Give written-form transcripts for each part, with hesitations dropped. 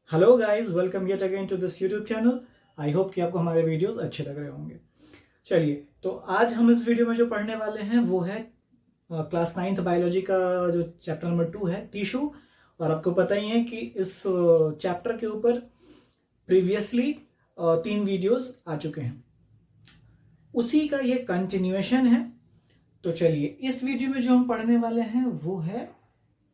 Hello guys, welcome yet again to this YouTube channel. I hope कि आपको हमारे videos अच्छे लग रहे होंगे। चलिए, तो आज हम इस वीडियो में जो पढ़ने वाले हैं वो है क्लास 9th बायोलॉजी का जो चैप्टर नंबर 2 है, टिश्यू। और आपको पता ही है कि इस चैप्टर के ऊपर प्रीवियसली 3 वीडियोस आ चुके हैं। उसी का ये कंटिन्यूएशन है। तो चलिए, इस वीडियो में जो हम पढ़ने वाले हैं वो है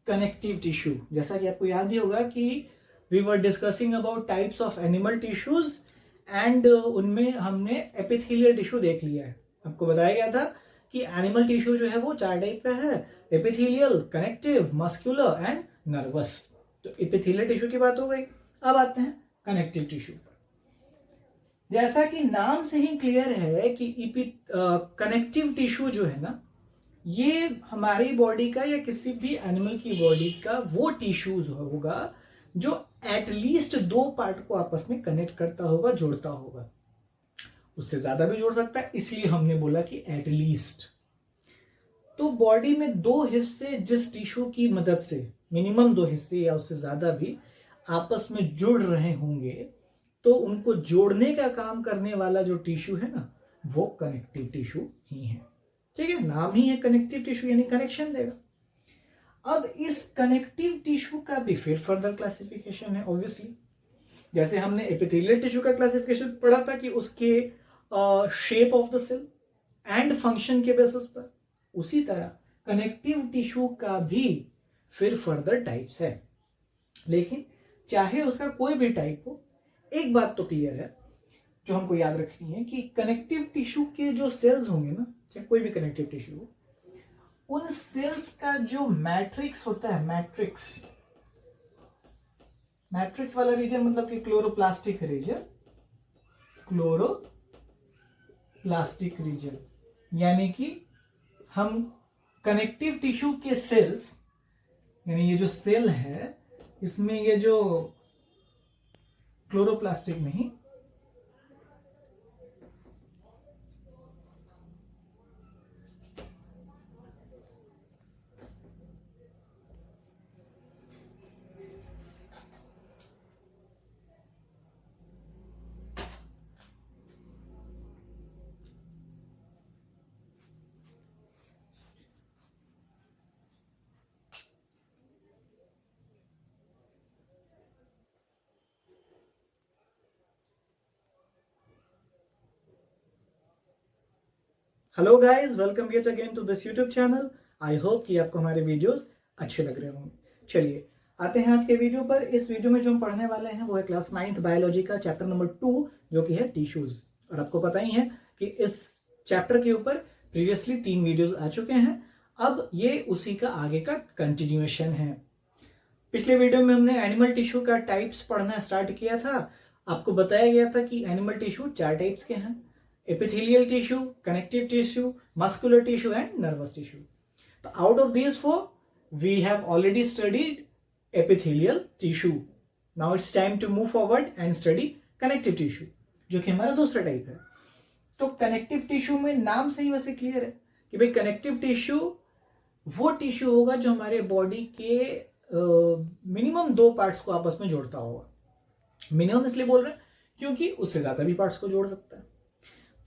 कनेक्टिव टिश्यू। जैसा कि आपको याद ही होगा कि we were discussing about types of animal tissues and उनमें हमने एपिथेलियल टिश्यू देख लिया है। आपको बताया गया था कि एनिमल टिश्यू जो है वो 4 टाइप का है: epithelial, connective, muscular and nervous. तो एपिथेलियल टिश्यू की बात हो गई। अब आते हैं कनेक्टिव टिश्यू पर। जैसा कि नाम से ही क्लियर है कि कनेक्टिव टिश्यू जो है ना, ये हमारी बॉडी का या किसी भी एनिमल की बॉडी का वो टिश्यूज होगा जो एटलीस्ट 2 पार्ट को आपस में कनेक्ट करता होगा, जोड़ता होगा। उससे ज्यादा भी जोड़ सकता है, इसलिए हमने बोला कि एटलीस्ट। तो बॉडी में 2 हिस्से जिस टिश्यू की मदद से, मिनिमम 2 हिस्से या उससे ज्यादा भी आपस में जुड़ रहे होंगे, तो उनको जोड़ने का काम करने वाला जो टिश्यू है ना, वो कनेक्टिव टिश्यू ही है। ठीक है, नाम ही है कनेक्टिव टिश्यू, यानी कनेक्शन देगा। अब इस कनेक्टिव टिश्यू का भी फिर फर्दर क्लासिफिकेशन है ऑब्वियसली। जैसे हमने एपिथेलियल टिश्यू का क्लासिफिकेशन पढ़ा था कि उसके shape of the cell and function के बेसिस पर, उसी तरह कनेक्टिव टिश्यू का भी फिर फर्दर टाइप्स है। लेकिन चाहे उसका कोई भी टाइप हो, एक बात तो क्लियर है जो हमको याद रखनी है कि कनेक्टिव टिश्यू के जो सेल्स होंगे ना, चाहे कोई भी कनेक्टिव टिश्यू हो, उन सेल्स का जो मैट्रिक्स होता है, मैट्रिक्स वाला रीजन मतलब कि क्लोरोप्लास्टिक रीजन, क्लोरोप्लास्टिक रीजन, यानी कि हम कनेक्टिव टिश्यू के सेल्स, यानी ये जो सेल है इसमें ये जो क्लोरोप्लास्टिक नहीं, hello guys, welcome yet again to this YouTube channel. I hope कि आपको हमारे वीडियोस अच्छे लग रहे होंगे। चलिए, आते हैं आज के वीडियो पर। इस वीडियो में जो हम पढ़ने वाले हैं वो है क्लास 9th बायोलॉजी का चैप्टर नंबर 2, जो कि है टिश्यूज। और आपको पता ही है कि इस चैप्टर के ऊपर प्रीवियसली 3 वीडियोज आ चुके हैं। अब ये उसी का आगे का कंटिन्यूएशन है। पिछले वीडियो में हमने एनिमल टिश्यू का टाइप्स पढ़ना स्टार्ट किया था। आपको बताया गया था कि एनिमल टिश्यू 4 टाइप्स के हैं: epithelial tissue, connective tissue, muscular tissue and nervous tissue. तो out of these 4 we have already studied epithelial tissue. Now it's time to move forward and study connective tissue, जो कि हमारा दूसरा type है। तो connective tissue में नाम से ही वैसे क्लियर है कि भाई कनेक्टिव टिश्यू वो टिश्यू होगा जो हमारे बॉडी के मिनिमम 2 पार्ट्स को आपस में जोड़ता होगा। मिनिमम इसलिए बोल रहे हैं क्योंकि उससे ज्यादा भी पार्ट्स को जोड़ सकता है।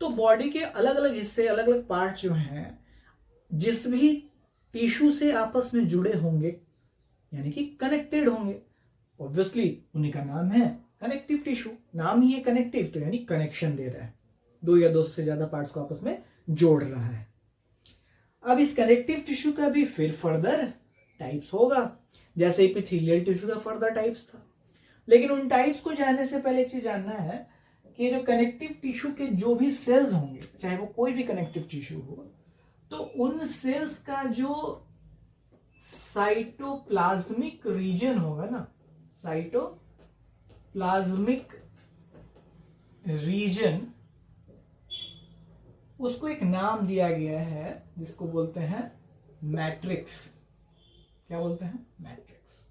तो बॉडी के अलग अलग हिस्से, अलग अलग पार्ट जो हैं, जिस भी टिश्यू से आपस में जुड़े होंगे, यानी कि कनेक्टेड होंगे, ऑब्वियसली उन्हीं का नाम है कनेक्टिव टिश्यू। नाम ही है कनेक्टिव, तो यानी कनेक्शन दे रहा है, 2 या 2 से ज्यादा पार्ट्स को आपस में जोड़ रहा है। अब इस कनेक्टिव टिश्यू का भी फिर फर्दर टाइप्स होगा, जैसे एपिथेलियल टिश्यू का फर्दर टाइप्स था। लेकिन उन टाइप्स को जानने से पहले एक चीज जानना है कि जो कनेक्टिव टिश्यू के जो भी सेल्स होंगे, चाहे वो कोई भी कनेक्टिव टिश्यू हो, तो उन सेल्स का जो साइटोप्लाज्मिक रीजन होगा ना, साइटोप्लाज्मिक रीजन, उसको एक नाम दिया गया है जिसको बोलते हैं मैट्रिक्स। क्या बोलते हैं? मैट्रिक्स।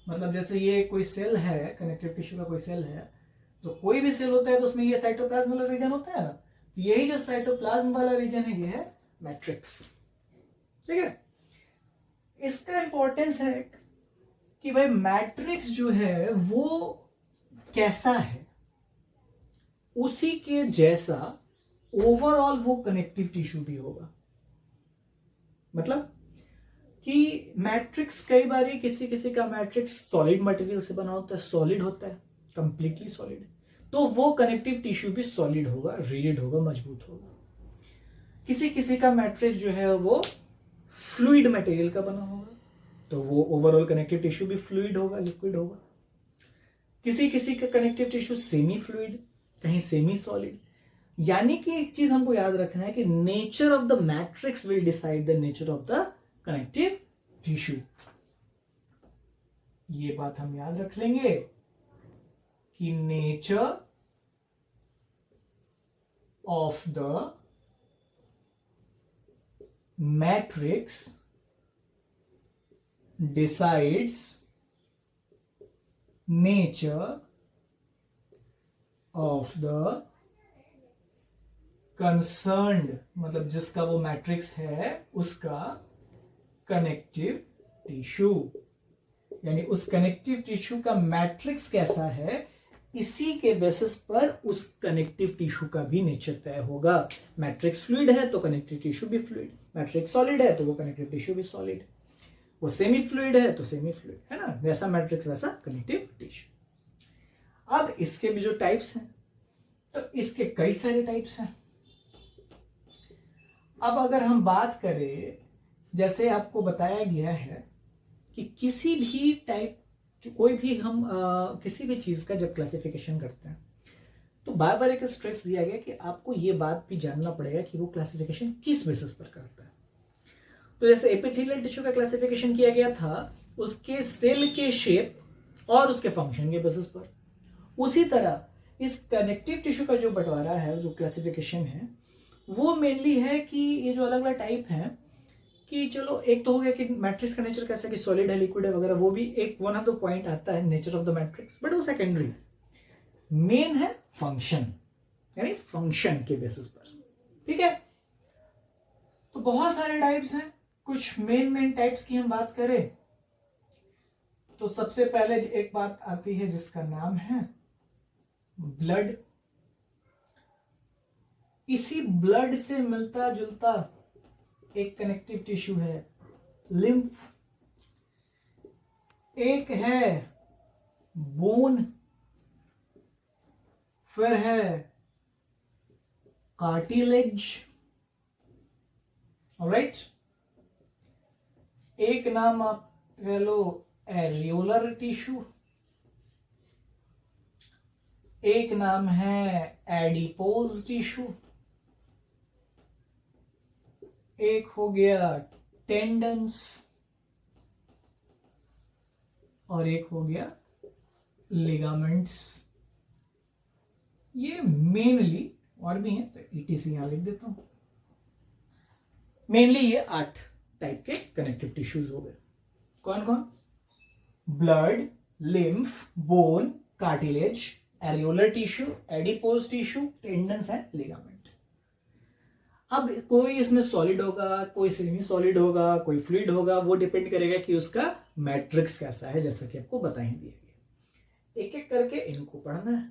मतलब जैसे ये कोई सेल है, कनेक्टिव टिश्यू का कोई सेल है, तो कोई भी सेल होता है तो उसमें ये साइटोप्लाज्म वाला रीजन होता है ना, यही जो साइटोप्लाज्म वाला रीजन है ये है मैट्रिक्स। ठीक है, इसका इंपॉर्टेंस है कि भाई मैट्रिक्स जो है वो कैसा है, उसी के जैसा ओवरऑल वो कनेक्टिव टिश्यू भी होगा। मतलब कि मैट्रिक्स कई बार किसी किसी का मैट्रिक्स सॉलिड मटेरियल से बना होता है, सॉलिड होता है, कंप्लीटली सॉलिड, तो वो कनेक्टिव टिश्यू भी सॉलिड होगा, रिजिड होगा, मजबूत होगा। किसी किसी का मैट्रिक्स जो है वो फ्लूइड मटेरियल का बना होगा, तो वो ओवरऑल कनेक्टिव टिश्यू भी फ्लूइड होगा, लिक्विड होगा। किसी किसी का कनेक्टिव टिश्यू सेमी फ्लूइड, कहीं सेमी सॉलिड। यानी कि एक चीज हमको याद रखना है कि nature of the matrix will decide the nature of the connective tissue. ये बात हम याद रख लेंगे कि nature of the matrix decides nature of the concerned, मतलब जिसका वो मैट्रिक्स है उसका कनेक्टिव टिश्यू। यानी उस कनेक्टिव टिश्यू का मैट्रिक्स कैसा है, इसी के बेसिस पर उस कनेक्टिव टिश्यू का भी नेचर तय होगा। मैट्रिक्स फ्लूइड है तो कनेक्टिव टिश्यू भी फ्लूइड, मैट्रिक्स सॉलिड है तो वो कनेक्टिव टिश्यू भी सॉलिड, वो सेमी फ्लूइड है तो सेमी फ्लूइड, है ना, वैसा मैट्रिक्स वैसा कनेक्टिव टिश्यू। अब इसके भी जो टाइप्स हैं, तो इसके कई सारे टाइप्स हैं। अब अगर हम बात करें, जैसे आपको बताया गया है कि किसी भी टाइप, कोई भी हम किसी भी चीज का जब क्लासिफिकेशन करते हैं तो बार बार एक स्ट्रेस दिया गया कि आपको ये बात भी जानना पड़ेगा कि वो क्लासिफिकेशन किस बेसिस पर करता है। तो जैसे एपिथेलियल टिश्यू का क्लासिफिकेशन किया गया था उसके सेल के शेप और उसके फंक्शन के बेसिस पर, उसी तरह इस कनेक्टिव टिश्यू का जो बंटवारा है, जो क्लासिफिकेशन है, वो मेनली है कि ये जो अलग अलग टाइप हैं, कि चलो एक तो हो गया कि मैट्रिक्स का नेचर कैसा है, कि सॉलिड है, लिक्विड है वगैरह, वो भी एक वन ऑफ द पॉइंट आता है nature of the matrix, but वो सेकेंडरी। मेन है फंक्शन, यानी फंक्शन के बेसिस पर। ठीक है, तो बहुत सारे टाइप्स हैं। कुछ मेन टाइप्स की हम बात करें तो सबसे पहले एक बात आती है जिसका नाम है ब्लड। इसी ब्लड से मिलता जुलता एक कनेक्टिव टिश्यू है लिम्फ, एक है बोन, फिर है कार्टिलेज, ऑलराइट। एक नाम आप कह लो एरियोलर टिश्यू, एक नाम है एडिपोज टिश्यू, एक हो गया टेंडन्स, और एक हो गया लिगामेंट्स। ये मेनली, और भी है तो ETC यहां लिख देता हूं, मेनली ये 8 टाइप के कनेक्टिव टिश्यूज हो गए। कौन कौन? Blood, lymph, bone, cartilage, areolar tissue, adipose tissue, tendons and ligament. अब कोई इसमें सॉलिड होगा, कोई सेमी सॉलिड होगा, कोई फ्लूइड होगा, वो डिपेंड करेगा कि उसका मैट्रिक्स कैसा है, जैसा कि आपको बता ही दिया गया। एक एक करके इनको पढ़ना है।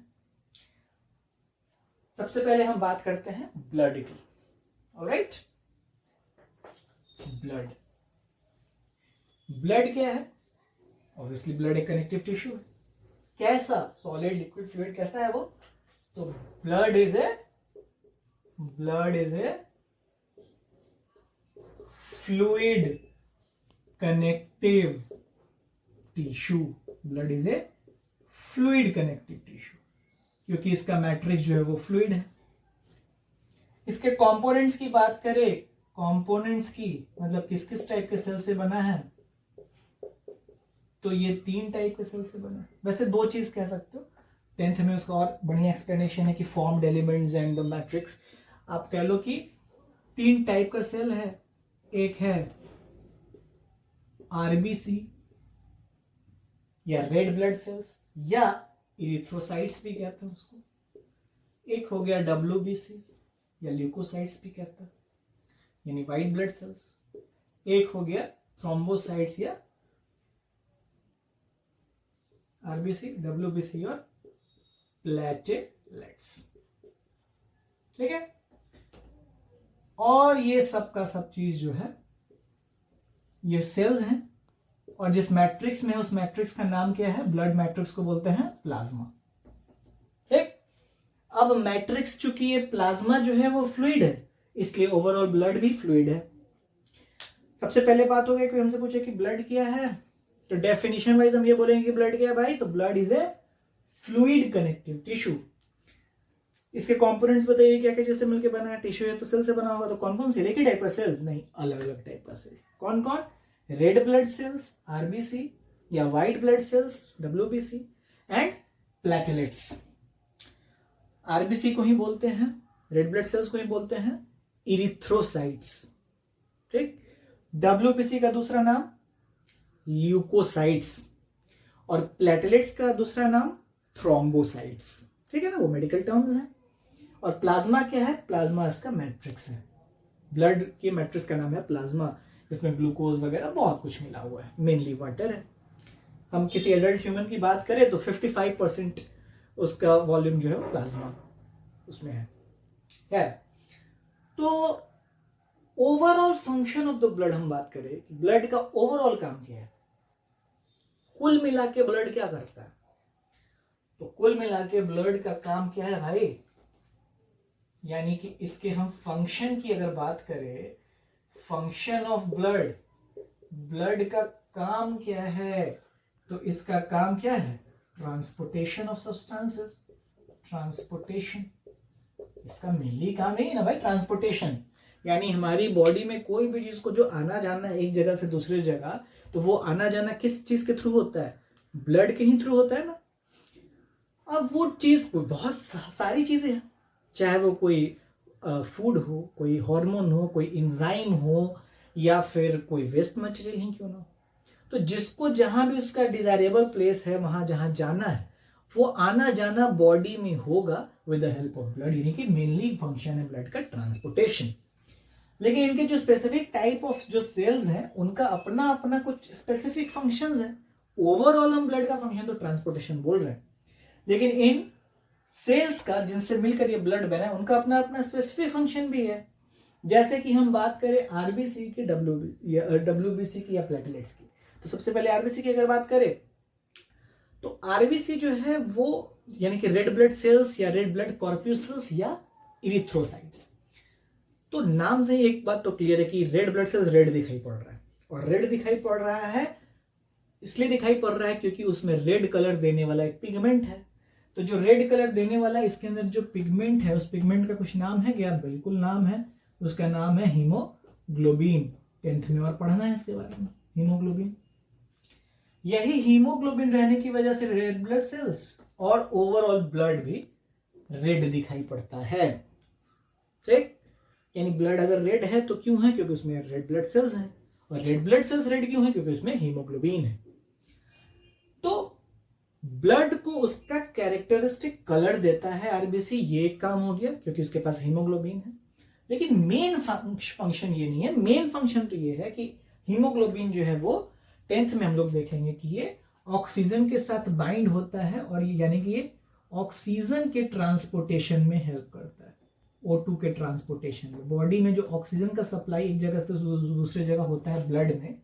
सबसे पहले हम बात करते हैं ब्लड की, ऑलराइट। ब्लड, ब्लड क्या है? ऑब्वियसली ब्लड एक कनेक्टिव टिश्यू है। कैसा? सॉलिड, लिक्विड, फ्लूइड, कैसा है वो? तो blood is a fluid connective tissue. Blood is a fluid connective tissue क्योंकि इसका मैट्रिक्स जो है वो फ्लूइड है। इसके कंपोनेंट्स की बात करें, कंपोनेंट्स की मतलब किस किस टाइप के सेल से बना है, तो ये 3 टाइप के सेल से बना है। वैसे 2 चीज कह सकते हो, 10th में उसका और बढ़िया एक्सप्लेनेशन है कि formed elements and the matrix. आप कह लो कि 3 टाइप का सेल है। एक है RBC या रेड ब्लड सेल्स या इरिथ्रोसाइट्स भी कहते हैं उसको। एक हो गया WBC या ल्यूकोसाइट्स भी कहते हैं, यानी व्हाइट ब्लड सेल्स। एक हो गया थ्रोम्बोसाइट्स या आरबीसी, डब्ल्यूबीसी और प्लेटलेट्स। ठीक है, और ये सब का सब चीज जो है ये सेल्स हैं, और जिस मैट्रिक्स में है उस मैट्रिक्स का नाम क्या है, ब्लड मैट्रिक्स को बोलते हैं प्लाज्मा। ठीक, अब मैट्रिक्स चूंकि ये प्लाज्मा जो है वो फ्लूइड है, इसलिए ओवरऑल ब्लड भी फ्लूइड है। सबसे पहले बात हो गई कि हमसे पूछे कि ब्लड क्या है, तो डेफिनेशन वाइज हम ये बोलेंगे कि ब्लड क्या है भाई, तो blood is a fluid connective tissue. इसके कंपोनेंट्स बताइए क्या क्या, जैसे मिलकर बना है, टिश्यू है तो सेल से बना होगा, तो कौन कौन से, एक ही टाइप का सेल नहीं, अलग अलग टाइप का सेल। कौन कौन, रेड ब्लड सेल्स आरबीसी, या white blood sales WBC, and platelets. RBC को ही बोलते हैं, रेड ब्लड सेल्स को ही बोलते हैं इरिथ्रोसाइट्स। ठीक, डब्ल्यूबीसी का दूसरा नाम ल्यूकोसाइट्स, और प्लेटलेट्स का दूसरा नाम थ्रोम्बोसाइट्स। ठीक है ना, वो मेडिकल टर्म्स हैं। और प्लाज्मा क्या है, प्लाज्मा इसका मैट्रिक्स है, ब्लड की मैट्रिक्स का नाम है प्लाज्मा, जिसमें ग्लूकोज वगैरह बहुत कुछ मिला हुआ है, मेनली वाटर है। हम किसी एडल्ट ह्यूमन की बात करें तो 55% उसका वॉल्यूम जो है वो प्लाज्मा उसमें है। तो overall function of the blood हम बात करें, ब्लड का ओवरऑल काम क्या है, कुल मिला के ब्लड क्या करता है, तो कुल मिला के ब्लड का काम क्या है भाई, यानी कि इसके हम फंक्शन की अगर बात करें, फंक्शन ऑफ ब्लड, ब्लड का काम क्या है, तो इसका काम क्या है, ट्रांसपोर्टेशन ऑफ सब्सटेंसेस, ट्रांसपोर्टेशन इसका मेनली काम नहीं है ना भाई, ट्रांसपोर्टेशन। यानी हमारी बॉडी में कोई भी चीज को जो आना जाना है एक जगह से दूसरी जगह, तो वो आना जाना किस चीज के थ्रू होता है, ब्लड के ही थ्रू होता है ना। अब वो चीज कोई बहुत सारी चीजें हैं, चाहे वो कोई फूड हो, कोई हार्मोन हो, कोई एंजाइम हो, या फिर कोई वेस्ट मटेरियल ही क्यों ना हो, तो जिसको जहां भी उसका डिजायरेबल प्लेस है वहां जहां जाना है, वो आना जाना बॉडी में होगा with the help of blood, यानी कि मेनली फंक्शन है ब्लड का ट्रांसपोर्टेशन। लेकिन इनके जो स्पेसिफिक टाइप ऑफ जो सेल्स हैं उनका अपना अपना कुछ स्पेसिफिक फंक्शंस है। ओवरऑल हम ब्लड का फंक्शन तो ट्रांसपोर्टेशन बोल रहे हैं, लेकिन इन सेल्स का जिनसे मिलकर ये ब्लड बना है उनका अपना अपना स्पेसिफिक फंक्शन भी है। जैसे कि हम बात करें आरबीसी की, डब्ल्यूबीसी की या प्लेटलेट्स की, तो सबसे पहले आरबीसी की अगर बात करें तो आरबीसी जो है वो यानी कि रेड ब्लड सेल्स या रेड ब्लड कॉर्प्यूसल्स या इरिथ्रोसाइट्स। तो नाम से एक बात तो क्लियर है कि रेड ब्लड सेल्स रेड दिखाई पड़ रहा है, और रेड दिखाई पड़ रहा है इसलिए दिखाई पड़ रहा है क्योंकि उसमें रेड कलर देने वाला एक पिगमेंट है। तो जो रेड कलर देने वाला है इसके अंदर जो पिगमेंट है, उस पिगमेंट का कुछ नाम है क्या, बिल्कुल नाम है, उसका नाम है हीमोग्लोबिन। 10th में और पढ़ना है इसके बारे में, हीमोग्लोबिन। यही हीमोग्लोबिन रहने की वजह से रेड ब्लड सेल्स और ओवरऑल ब्लड भी रेड दिखाई पड़ता है। ठीक, यानी ब्लड अगर रेड है तो क्यों है, क्योंकि उसमें रेड ब्लड सेल्स हैं, और रेड ब्लड सेल्स रेड क्यों है, क्योंकि उसमें हीमोग्लोबिन है। तो ब्लड को उसका कैरेक्टरिस्टिक कलर देता है आरबीसी, ये एक काम हो गया क्योंकि उसके पास हीमोग्लोबिन है। लेकिन मेन फंक्शन ये नहीं है, मेन फंक्शन तो ये है कि हीमोग्लोबिन जो है वो 10th में हम लोग देखेंगे कि ये ऑक्सीजन के साथ बाइंड होता है, और यानी कि ये ऑक्सीजन के ट्रांसपोर्टेशन में हेल्प करता है, O2 के ट्रांसपोर्टेशन में। बॉडी में जो ऑक्सीजन का सप्लाई एक जगह से दूसरी जगह होता है ब्लड में,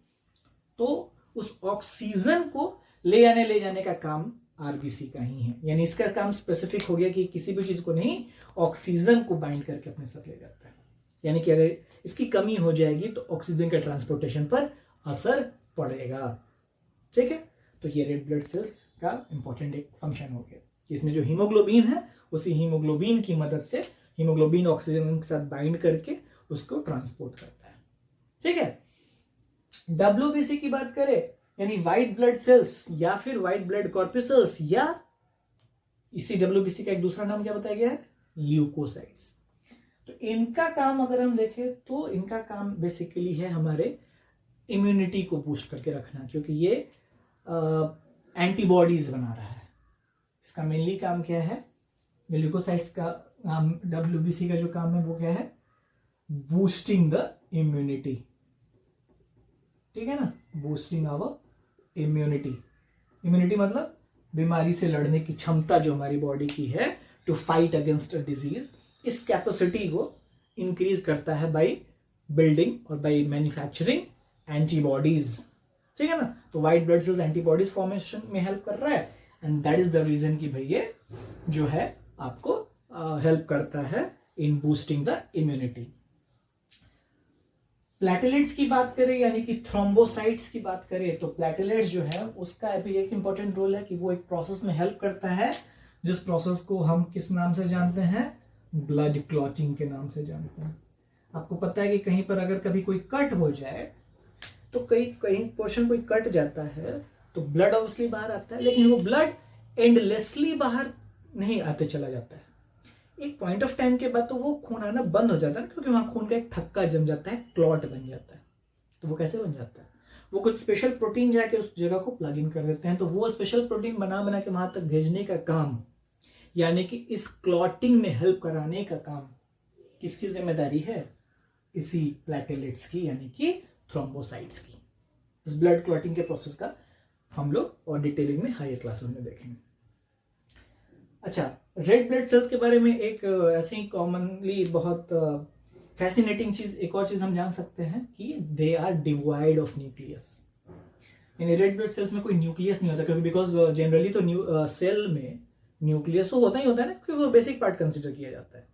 तो उस ऑक्सीजन को ले जाने का काम आरबीसी का ही है। यानी इसका काम स्पेसिफिक हो गया कि किसी भी चीज को नहीं, ऑक्सीजन को बाइंड करके अपने साथ ले जाता है। यानी कि अगर इसकी कमी हो जाएगी तो ऑक्सीजन के ट्रांसपोर्टेशन पर असर पड़ेगा। ठीक है, तो ये रेड ब्लड सेल्स का इंपॉर्टेंट एक फंक्शन हो गया। इसमें जो हीमोग्लोबिन है उसी हीमोग्लोबिन की मदद से हीमोग्लोबिन ऑक्सीजन के साथ बाइंड करके उसको ट्रांसपोर्ट करता है। ठीक है, डब्ल्यूबीसी की बात करें यानी व्हाइट ब्लड सेल्स या फिर व्हाइट ब्लड कॉर्प्यूसल्स, या इसी डब्ल्यूबीसी का एक दूसरा नाम क्या बताया गया है, ल्यूकोसाइट्स। तो इनका काम अगर हम देखें तो इनका काम बेसिकली है हमारे इम्यूनिटी को बूस्ट करके रखना, क्योंकि ये एंटीबॉडीज बना रहा है। इसका मेनली काम क्या है, ल्यूकोसाइट्स का काम, डब्ल्यूबीसी का जो काम है वो क्या है, बूस्टिंग द इम्यूनिटी। ठीक है ना, बूस्टिंग आवर इम्यूनिटी। इम्यूनिटी मतलब बीमारी से लड़ने की क्षमता जो हमारी बॉडी की है to fight against a disease, इस कैपेसिटी को इंक्रीज करता है बाय बिल्डिंग और बाय मैन्युफैक्चरिंग एंटीबॉडीज, ठीक है ना। तो white blood cells antibodies formation में हेल्प कर रहा है, and that is the reason कि भाई ये जो है आपको हेल्प करता है in boosting the immunity. Platelets की बात करें यानी कि थ्रोम्बोसाइट्स की बात करें, तो प्लेटलेट्स जो है उसका भी एक इंपॉर्टेंट रोल है कि वो एक प्रोसेस में हेल्प करता है, जिस प्रोसेस को हम किस नाम से जानते हैं, ब्लड क्लॉटिंग के नाम से जानते हैं। आपको पता है कि कहीं पर अगर कभी कोई कट हो जाए तो कहीं पोर्शन कोई कट जाता है तो ब्लड ऑब्वियसली बाहर आता है, लेकिन वो ब्लड एंडलेसली बाहर नहीं आते चला जाता है। एक पॉइंट ऑफ टाइम के बाद तो वो खून आना बंद हो जाता है, क्योंकि वहां खून का एक थक्का जम जाता है, क्लॉट बन जाता है। तो वो कैसे बन जाता है, वो कुछ स्पेशल प्रोटीन जाके उस जगह को प्लग इन कर देते हैं, तो वो स्पेशल प्रोटीन बना के वहां तक भेजने का काम, यानी कि इस क्लॉटिंग में हेल्प कराने का काम किसकी जिम्मेदारी है, इसी प्लेटलेट्स की यानी कि थ्रोम्बोसाइट्स की। इस ब्लड क्लॉटिंग के प्रोसेस का हम लोग और डिटेलिंग में हायर क्लासेस में देखेंगे। अच्छा, रेड ब्लड सेल्स के बारे में एक ऐसे ही कॉमनली बहुत फैसिनेटिंग चीज, एक और चीज हम जान सकते हैं कि they are devoid of nucleus. यानी रेड ब्लड सेल्स में कोई न्यूक्लियस नहीं होता, क्योंकि बिकॉज जनरली तो सेल में न्यूक्लियस तो होता ही होता है ना, क्योंकि वो बेसिक पार्ट कंसिडर किया जाता है।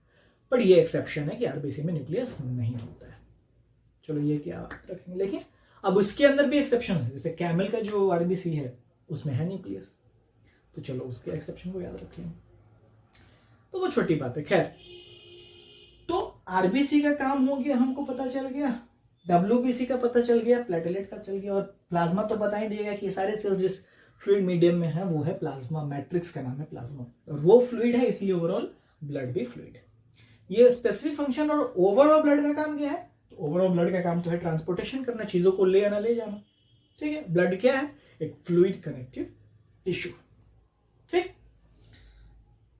पर ये एक्सेप्शन है कि आरबीसी में न्यूक्लियस नहीं होता है। चलो ये क्या रखेंगे, लेकिन अब उसके अंदर भी एक्सेप्शन है, जैसे कैमल का जो आरबीसी है उसमें है न्यूक्लियस, तो चलो उसके एक्सेप्शन को याद रख लेंगे, तो वो छोटी बात है। खैर, तो आरबीसी का काम हो गया, हमको पता चल गया, डब्ल्यूबीसी का पता चल गया, प्लेटलेट का चल गया, और प्लाज्मा तो बता ही दिएगा कि सारे सेल्स जिस फ्लूइड मीडियम में है वो है प्लाज्मा, मैट्रिक्स का नाम है प्लाज्मा, और वो फ्लूइड है, इसलिए ओवरऑल ब्लड भी फ्लूइड है। ये स्पेसिफिक फंक्शन और ओवरऑल ब्लड का काम क्या है, तो ओवरऑल ब्लड का काम तो है ट्रांसपोर्टेशन करना, चीजों को ले आना ले जाना, ठीक है। ब्लड क्या है, एक फ्लूइड कनेक्टिव टिश्यू, ठीक।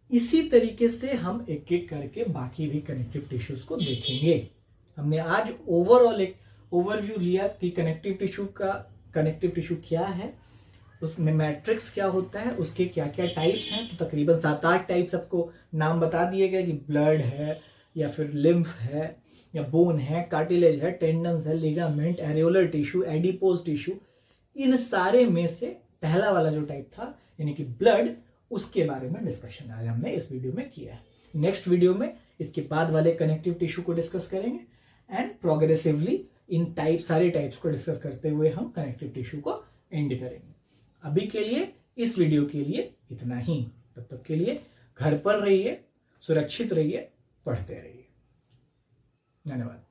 इसी तरीके से हम एक एक करके बाकी भी कनेक्टिव टिश्यूज को देखेंगे। हमने आज ओवरऑल एक ओवरव्यू लिया कि कनेक्टिव टिश्यू क्या है, उसमें मैट्रिक्स क्या होता है, उसके क्या क्या टाइप्स हैं, तो तकरीबन 7-8 टाइप्स आपको नाम बता दिए गए कि ब्लड है या फिर लिम्फ है या बोन है, कार्टिलेज है, टेंडन्स है, ligament, areolar tissue, adipose tissue. इन सारे में से पहला वाला जो टाइप था यानी कि ब्लड, उसके बारे में डिस्कशन आज हमने इस वीडियो में किया है। नेक्स्ट वीडियो में इसके बाद वाले कनेक्टिव टिश्यू को डिस्कस करेंगे, एंड प्रोग्रेसिवली इन सारे टाइप्स को डिस्कस करते हुए हम कनेक्टिव टिश्यू को एंड करेंगे। अभी के लिए इस वीडियो के लिए इतना ही। तब तक के लिए घर पर रहिए, सुरक्षित रहिए, पढ़ते रहिए। धन्यवाद।